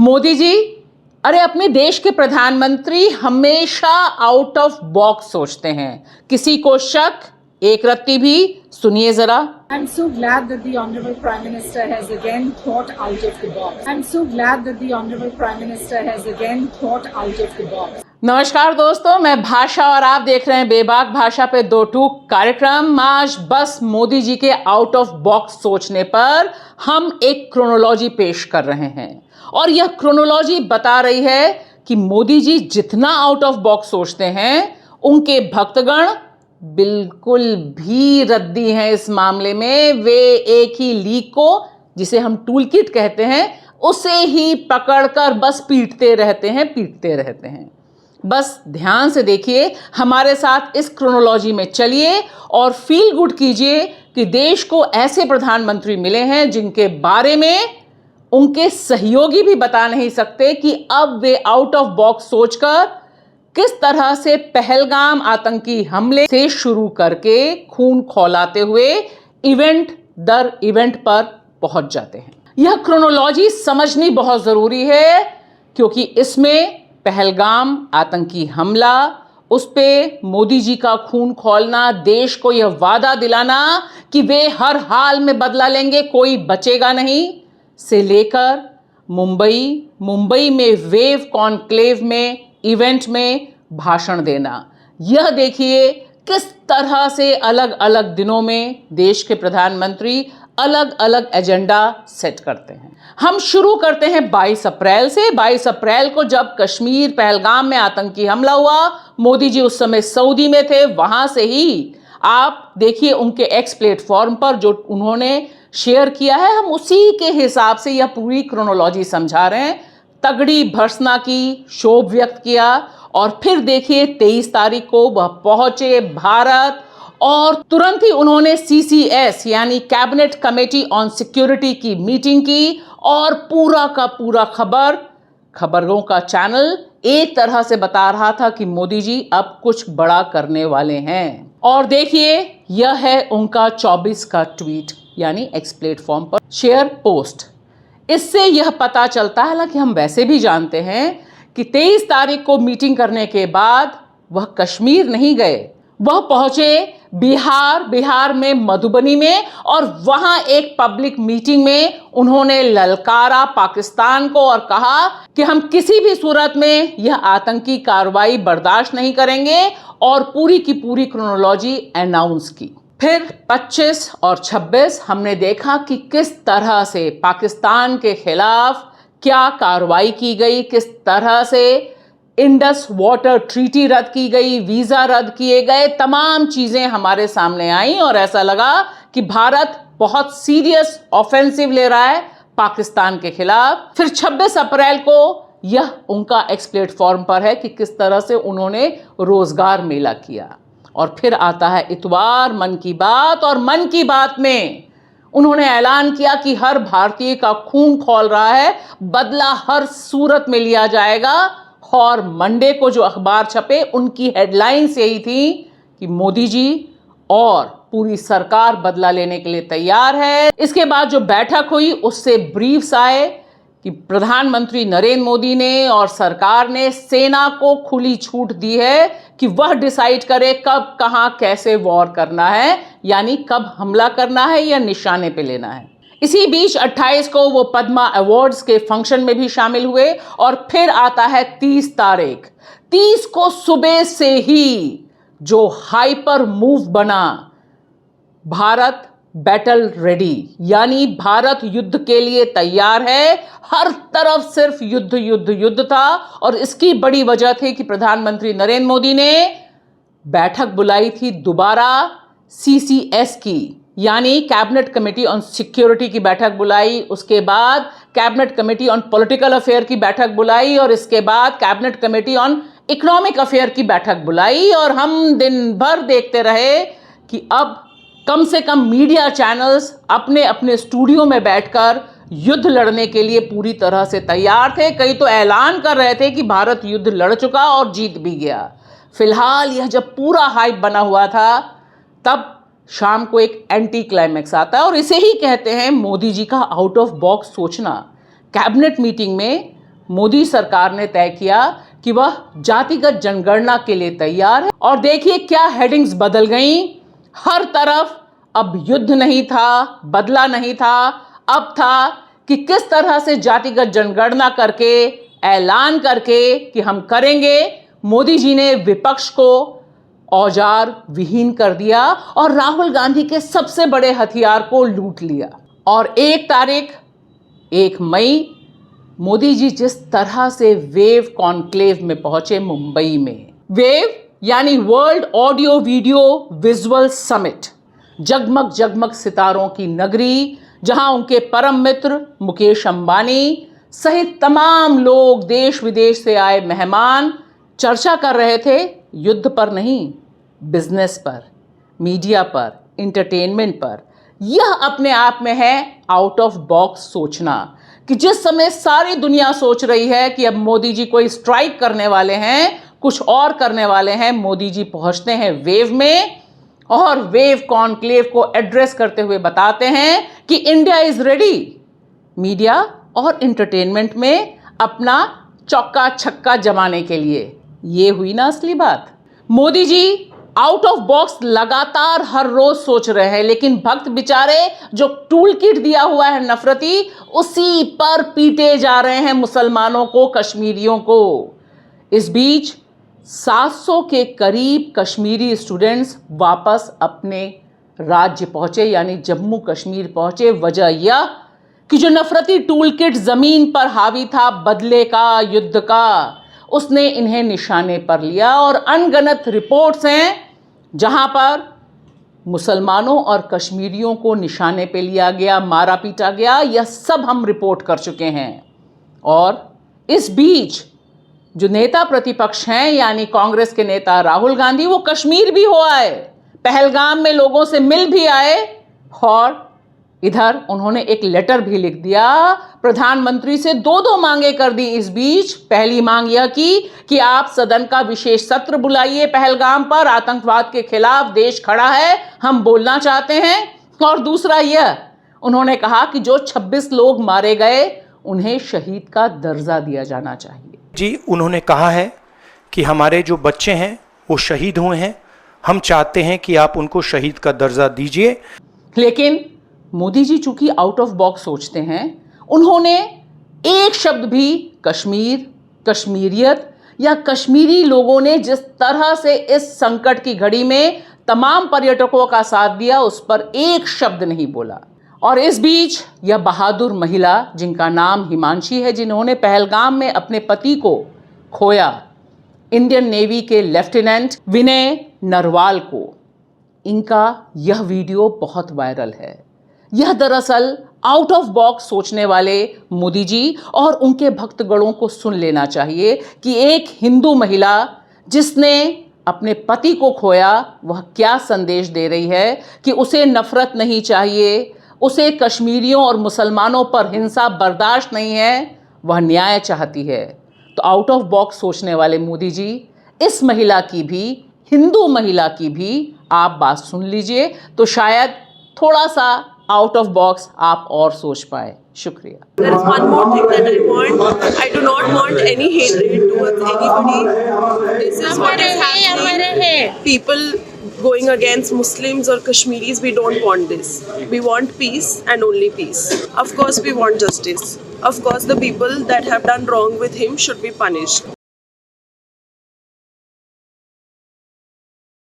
मोदी जी, अरे अपने देश के प्रधानमंत्री हमेशा आउट ऑफ बॉक्स सोचते हैं। किसी को शक, एक रत्ती भी, सुनिए जरा। I'm so glad that the Honorable Prime Minister has again thought out of the box. I'm so glad that the Honorable Prime Minister has again thought out of the box. नमस्कार दोस्तों, मैं भाषा और आप देख रहे हैं बेबाक भाषा पे दो टूक कार्यक्रम। आज बस मोदी जी के आउट ऑफ बॉक्स सोचने पर हम एक क्रोनोलॉजी पेश कर रहे हैं और यह क्रोनोलॉजी बता रही है कि मोदी जी जितना आउट ऑफ बॉक्स सोचते हैं उनके भक्तगण बिल्कुल भी रद्दी हैं इस मामले में। वे एक ही लीक को, जिसे हम टूल किट कहते हैं, उसे ही पकड़कर बस पीटते रहते हैं। बस ध्यान से देखिए, हमारे साथ इस क्रोनोलॉजी में चलिए और फील गुड कीजिए कि देश को ऐसे प्रधानमंत्री मिले हैं जिनके बारे में उनके सहयोगी भी बता नहीं सकते कि अब वे आउट ऑफ बॉक्स सोचकर किस तरह से पहलगाम आतंकी हमले से शुरू करके खून खौलाते हुए इवेंट दर इवेंट पर पहुंच जाते हैं। यह क्रोनोलॉजी समझनी बहुत जरूरी है क्योंकि इसमें पहलगाम आतंकी हमला, उस पे मोदी जी का खून खौलना, देश को यह वादा दिलाना कि वे हर हाल में बदला लेंगे, कोई बचेगा नहीं, से लेकर मुंबई में वेव कॉन्क्लेव में इवेंट में भाषण देना। यह देखिए किस तरह से अलग अलग दिनों में देश के प्रधानमंत्री अलग अलग एजेंडा सेट करते हैं। हम शुरू करते हैं 22 अप्रैल से। 22 अप्रैल को जब कश्मीर पहलगाम में आतंकी हमला हुआ, मोदी जी उस समय सऊदी में थे। वहां से ही आप देखिए उनके एक्स प्लेटफॉर्म पर जो उन्होंने शेयर किया है, हम उसी के हिसाब से यह पूरी क्रोनोलॉजी समझा रहे हैं। तगड़ी भर्त्सना की, शोभ व्यक्त किया और फिर देखिए 23 तारीख को वह पहुंचे भारत और तुरंत ही उन्होंने CCS यानी कैबिनेट कमेटी ऑन सिक्योरिटी की मीटिंग की और पूरा का पूरा खबरों का चैनल एक तरह से बता रहा था कि मोदी जी अब कुछ बड़ा करने वाले हैं। और देखिए यह है उनका 24 का ट्वीट यानी एक्स प्लेटफॉर्म पर शेयर पोस्ट। इससे यह पता चलता है, हालांकि हम वैसे भी जानते हैं कि 23 तारीख को मीटिंग करने के बाद वह कश्मीर नहीं गए, वह पहुंचे बिहार में मधुबनी में और वहां एक पब्लिक मीटिंग में उन्होंने ललकारा पाकिस्तान को और कहा कि हम किसी भी सूरत में यह आतंकी कार्रवाई बर्दाश्त नहीं करेंगे और पूरी की पूरी क्रोनोलॉजी अनाउंस की। फिर 25 और 26 हमने देखा कि किस तरह से पाकिस्तान के खिलाफ क्या कार्रवाई की गई, किस तरह से इंडस वाटर ट्रीटी रद्द की गई, वीजा रद्द किए गए, तमाम चीजें हमारे सामने आई और ऐसा लगा कि भारत बहुत सीरियस ऑफेंसिव ले रहा है पाकिस्तान के खिलाफ। फिर 26 अप्रैल को यह उनका एक्स प्लेटफॉर्म पर है कि किस तरह से उन्होंने रोजगार मेला किया। और फिर आता है इतवार, मन की बात, और मन की बात में उन्होंने ऐलान किया कि हर भारतीय का खून खौल रहा है, बदला हर सूरत में लिया जाएगा। और मंडे को जो अखबार छपे उनकी हेडलाइंस यही थी कि मोदी जी और पूरी सरकार बदला लेने के लिए तैयार है। इसके बाद जो बैठक हुई उससे ब्रीफ्स आए कि प्रधानमंत्री नरेंद्र मोदी ने और सरकार ने सेना को खुली छूट दी है कि वह डिसाइड करे कब, कहां, कैसे वॉर करना है, यानी कब हमला करना है या निशाने पे लेना है। इसी बीच 28 को वो पद्मा अवार्ड्स के फंक्शन में भी शामिल हुए और फिर आता है 30 तारीख। 30 को सुबह से ही जो हाइपर मूव बना, भारत बैटल रेडी, यानी भारत युद्ध के लिए तैयार है। हर तरफ सिर्फ युद्ध था और इसकी बड़ी वजह थी कि प्रधानमंत्री नरेंद्र मोदी ने बैठक बुलाई थी दोबारा CCS की, यानी कैबिनेट कमेटी ऑन सिक्योरिटी की बैठक बुलाई। उसके बाद cabinet committee on political affair की बैठक बुलाई और इसके बाद cabinet committee on economic affair की बैठक बुलाई। और हम दिन भर देखते रहे कि अब कम से कम मीडिया चैनल्स अपने अपने स्टूडियो में बैठकर युद्ध लड़ने के लिए पूरी तरह से तैयार थे। कई तो ऐलान कर रहे थे कि भारत युद्ध लड़ चुका और जीत भी गया। फिलहाल यह जब पूरा हाइप बना हुआ था, तब शाम को एक एंटी क्लाइमैक्स आता है और इसे ही कहते हैं मोदी जी का आउट ऑफ बॉक्स सोचना। कैबिनेट मीटिंग में मोदी सरकार ने तय किया कि वह जातिगत जनगणना के लिए तैयार है। और देखिए क्या हेडिंग्स बदल गईं। हर तरफ अब युद्ध नहीं था, बदला नहीं था, अब था कि किस तरह से जातिगत जनगणना करके, ऐलान करके कि हम करेंगे, मोदी जी ने विपक्ष को औजार विहीन कर दिया और राहुल गांधी के सबसे बड़े हथियार को लूट लिया। और 1 मई मोदी जी जिस तरह से वेव कॉन्क्लेव में पहुंचे मुंबई में, वेव यानी world audio video visual summit, जगमग जगमग सितारों की नगरी, जहां उनके परम मित्र मुकेश अंबानी सहित तमाम लोग, देश विदेश से आए मेहमान चर्चा कर रहे थे युद्ध पर नहीं, बिजनेस पर, मीडिया पर, एंटरटेनमेंट पर। यह अपने आप में है आउट ऑफ बॉक्स सोचना कि जिस समय सारी दुनिया सोच रही है कि अब मोदी जी कोई स्ट्राइक करने वाले हैं, कुछ और करने वाले हैं, मोदी जी पहुंचते हैं वेव में और वेव कॉन्क्लेव को एड्रेस करते हुए बताते हैं कि इंडिया इज रेडी मीडिया और एंटरटेनमेंट में अपना चौका छक्का जमाने के लिए। ये हुई ना असली बात। Modi ji out of box लगातार हर रोज सोच रहे हैं, लेकिन भक्त बेचारे जो टूल किट दिया हुआ है नफरती, उसी पर पीटे जा रहे हैं मुसलमानों को, कश्मीरियों को। इस बीच 700 के करीब कश्मीरी स्टूडेंट्स वापस अपने राज्य पहुंचे, यानी जम्मू कश्मीर पहुंचे। वजह यह कि जो नफरती टूल किट जमीन पर हावी था बदले का, युद्ध का, उसने इन्हें निशाने पर लिया। और अनगनत रिपोर्ट्स हैं जहां पर मुसलमानों और कश्मीरियों को निशाने पे लिया गया, मारा पीटा गया। यह सब हम रिपोर्ट कर चुके हैं। और इस बीच जो नेता प्रतिपक्ष हैं, यानी कांग्रेस के नेता राहुल गांधी, वो कश्मीर भी हो आए, पहलगाम में लोगों से मिल भी आए और इधर उन्होंने एक लेटर भी लिख दिया, प्रधानमंत्री से 2 मांगे कर दी। इस बीच पहली मांग यह की कि आप सदन का विशेष सत्र बुलाइए, पहलगाम पर आतंकवाद के खिलाफ देश खड़ा है, हम बोलना चाहते हैं। और दूसरा यह, उन्होंने कहा कि जो 26 लोग मारे गए उन्हें शहीद का दर्जा दिया जाना चाहिए। जी, उन्होंने कहा है कि हमारे जो बच्चे हैं वो शहीद हुए हैं, हम चाहते हैं कि आप उनको शहीद का दर्जा दीजिए। लेकिन मोदी जी चूंकि आउट ऑफ बॉक्स सोचते हैं, उन्होंने एक शब्द भी कश्मीर, कश्मीरियत या कश्मीरी लोगों ने जिस तरह से इस संकट की घड़ी में तमाम पर्यटकों का साथ दिया, उस पर एक शब्द नहीं बोला। और इस बीच यह बहादुर महिला जिनका नाम हिमांशी है, जिन्होंने पहलगाम में अपने पति को खोया, इंडियन नेवी के लेफ्टिनेंट विनय नरवाल को, इनका यह वीडियो बहुत वायरल है। यह दरअसल आउट ऑफ बॉक्स सोचने वाले मोदी जी और उनके भक्तगणों को सुन लेना चाहिए कि एक हिंदू महिला जिसने अपने पति को खोया, वह क्या संदेश दे रही है कि उसे नफरत नहीं चाहिए, उसे कश्मीरियों और मुसलमानों पर हिंसा बर्दाश्त नहीं है, वह न्याय चाहती है। तो आउट ऑफ बॉक्स सोचने वाले मोदी जी, इस महिला की भी, हिंदू महिला की भी आप बात सुन लीजिए, तो शायद थोड़ा सा आउट ऑफ बॉक्स आप और सोच पाए। शुक्रिया। There is one more thing that I want. I do not want any hatred towards anybody. This is what is happening. People going against Muslims or Kashmiris, we don't want this. We want peace and only peace. Of course, we want justice. Of course, the people that have done wrong with him should be punished.